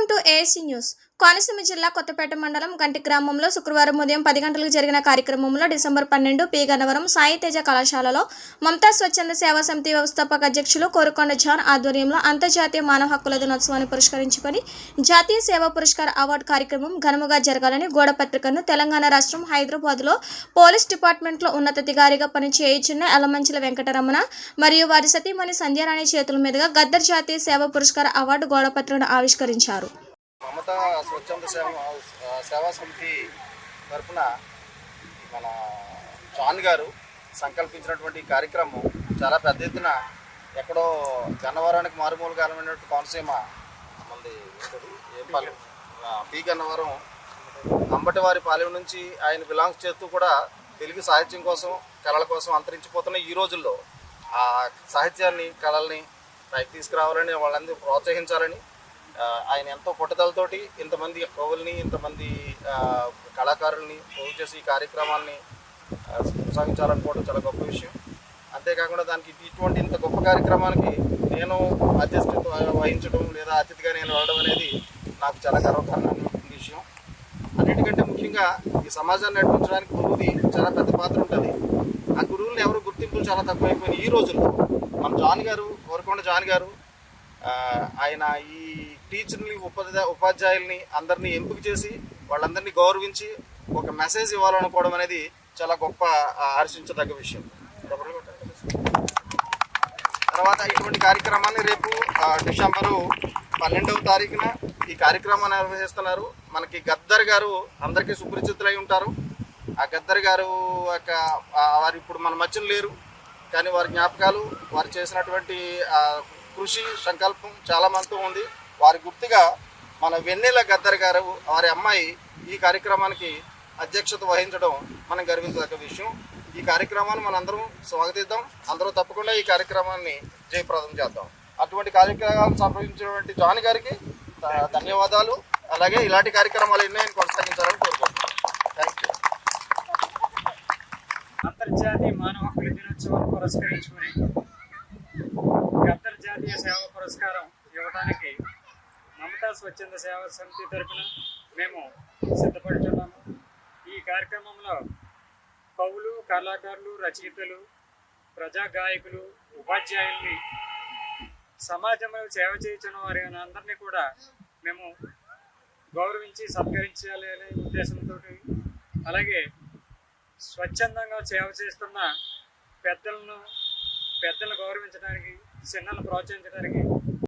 Welcome to ASC news. Konaseema జిల్లా కొత్తపేట మండలం గంటి గ్రామంలో శుక్రవారం ఉదయం 10 గంటలకు జరిగిన కార్యక్రమంలో డిసెంబర్ 12 పి గన్నవరం సాయి తేజ కళాశాలలో మమతా స్వచ్ఛంద సేవా సమితి వ్యవస్థాపక అధ్యక్షులు కోరుకొండ జాన్ ఆధ్వర్యంలో అంతర్జాతీయ మానవ హక్కుల దినోత్సవాన్ని పురస్కరించుకొని జాతీయ సేవా పురస్కార అవార్డు కార్యక్రమం ఘనముగా జరగాలని గోడపత్రికను తెలంగాణ రాష్ట్రం హైదరాబాద్లో పోలీస్ డిపార్ట్మెంట్లో ఉన్నతాధికారిగా పనిచేయుచున్న ఎలమంచిల వెంకటరమణ మరియు వారి సతీమణి సంధ్యారాణి చేతుల మీదుగా గద్దర్ జాతీయ సేవా పురస్కార అవార్డు గోడపత్రికను ఆవిష్కరించారు. మమతా స్వచ్ఛంద సేవా సమితి తరఫున మన జాన్ గారు సంకల్పించినటువంటి కార్యక్రమం చాలా పెద్ద ఎత్తున ఎక్కడో గన్నవరానికి మారుమూల కాలమైనటువంటి కోనసీమ మంది పి గన్నవరం అంబటివారి పాలెం నుంచి ఆయన బిలాంగ్స్ చేస్తూ కూడా తెలుగు సాహిత్యం కోసం కళల కోసం అంతరించిపోతున్న ఈ రోజుల్లో ఆ సాహిత్యాన్ని కళల్ని పైకి తీసుకురావాలని వాళ్ళందరూ ప్రోత్సహించాలని ఆయన ఎంతో పట్టుదలతోటి ఇంతమంది కవుల్ని ఇంతమంది కళాకారుల్ని పోగు చేసి ఈ కార్యక్రమాన్ని కొనసాగించాలనుకోవడం చాలా గొప్ప విషయం. అంతేకాకుండా దానికి ఇటువంటి ఇంత గొప్ప కార్యక్రమానికి నేను అధ్యక్షత వహించడం లేదా అతిథిగా నేను వెళ్ళడం అనేది నాకు చాలా గర్వకారణమైన విషయం. అన్నిటికంటే ముఖ్యంగా ఈ సమాజాన్ని నడిపించడానికి గురువుది చాలా పెద్ద పాత్ర ఉంటుంది. ఆ గురువుల్ని ఎవరు గుర్తింపులు చాలా తక్కువైపోయినాయి ఈ రోజుల్లో. మన జాన్ గారు, కోరుకొండ జాన్ గారు, ఆయన ఈ టీచర్ని ఉపాధ్యాయుల్ని అందరినీ ఎంపిక చేసి వాళ్ళందరినీ గౌరవించి ఒక మెసేజ్ ఇవ్వాలనుకోవడం అనేది చాలా గొప్ప హర్షించదగ్గ విషయం. తర్వాత ఇటువంటి కార్యక్రమాన్ని రేపు డిసెంబరు 12వ తారీఖున ఈ కార్యక్రమాన్ని నిర్వహిస్తున్నారు. మనకి గద్దర్ గారు అందరికీ సుపరిచితులై ఉంటారు. ఆ గద్దర్ గారు వారు ఇప్పుడు మన మధ్యలో లేరు, కానీ వారి జ్ఞాపకాలు, వారు చేసినటువంటి కృషి సంకల్పం చాలా మందితో ఉంది. వారి గుర్తుగా మన వెన్నెల గద్దర్ గారు వారి అమ్మాయి ఈ కార్యక్రమానికి అధ్యక్షత వహించడం మనం గర్వించదగ్గ విషయం. ఈ కార్యక్రమాన్ని మనందరం స్వాగతిద్దాం. అందరూ తప్పకుండా ఈ కార్యక్రమాన్ని జయప్రదం చేద్దాం. అటువంటి కార్యక్రమాలు సంప్రదించినటువంటి జాన్ గారికి ధన్యవాదాలు. అలాగే ఇలాంటి కార్యక్రమాలు ఎన్నో కొనసాగించాలని కోరుకుంటున్నాను. Thank you. అంతర్జాతీయ మానవ హక్కుల దినోత్సవాన్ని పురస్కరించుకుని గద్దర్ జాతీయ సేవా పురస్కారం ఇవ్వడానికి మమతా స్వచ్ఛంద సేవా సమితి తరఫున మేము సిద్ధపడుతున్నాము. ఈ కార్యక్రమంలో కవులు, కళాకారులు, రచయితలు, ప్రజా గాయకులు, ఉపాధ్యాయుల్ని, సమాజంలో సేవ చేయించిన వారి అందరినీ కూడా మేము గౌరవించి సత్కరించాలి అనే ఉద్దేశంతో, అలాగే స్వచ్ఛందంగా సేవ చేస్తున్న పెద్దలను గౌరవించడానికి, చిన్నలను ప్రోత్సహించడానికి